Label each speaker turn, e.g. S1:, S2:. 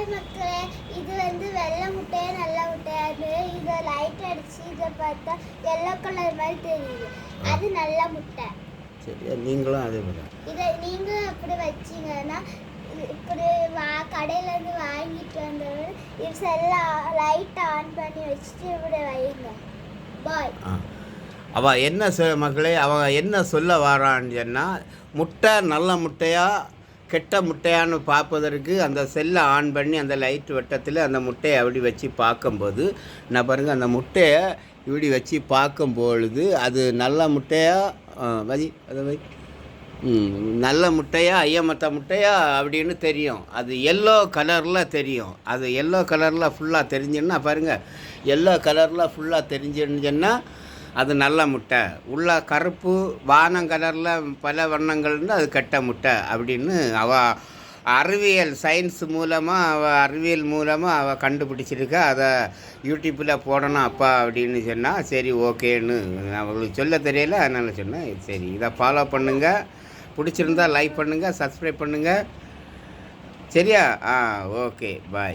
S1: Hi மக்களே, இது வெள்ளை முட்டையா நல்ல முட்டையாது. இதை லைட் அடிச்சு இதை பார்த்தா எல்லோ கலர் மாதிரி தெரியுது. அது நல்ல முட்டை.
S2: சரி, நீங்களும் அதே போல
S1: இதை நீங்களும் அப்படி வச்சிங்கன்னா இப்படி கடையிலேருந்து வாங்கிட்டு வந்தவர் இது எல்லாம் லைட் ஆன் பண்ணி வச்சுட்டு இப்படி வைங்க. பாய்.
S2: அவள் என்ன மக்களே, அவன் என்ன சொல்ல வரான்னு சொன்னால், முட்டை நல்ல முட்டையா கெட்ட முட்டையான்னு பார்ப்பதற்கு அந்த செல்லை ஆன் பண்ணி அந்த லைட் வட்டத்தில் அந்த முட்டையை அப்படி வச்சு பார்க்கும்போது நான் பாருங்கள், அந்த முட்டையை இப்படி வச்சு பார்க்கும்பொழுது அது நல்ல முட்டையா அதை நல்ல முட்டையா ஐயமற்ற முட்டையா அப்படின்னு தெரியும். அது எல்லோ கலரில் தெரியும். அது எல்லோ கலரில் ஃபுல்லாக தெரிஞ்சுன்னா பாருங்கள், எல்லோ கலரில் ஃபுல்லாக தெரிஞ்சுன்னா அது நல்ல முட்டை. உள்ள கருப்பு வானம் கலரில் பல வண்ணங்கள்னு அது கெட்ட முட்டை அப்படின்னு அவள் அறிவியல் சயின்ஸ் மூலமாக அறிவியல் மூலமாக அவள் கண்டுபிடிச்சிருக்கா. அதை யூடியூப்பில் போடணும் அப்பா அப்படின்னு சொன்னால் சரி ஓகேன்னு அவங்களுக்கு சொல்ல தெரியல. அதனால் சொன்னேன் சரி இதை ஃபாலோ பண்ணுங்கள், பிடிச்சிருந்தா லைக் பண்ணுங்கள், சப்ஸ்கிரைப் பண்ணுங்கள். சரியா? Okay bye.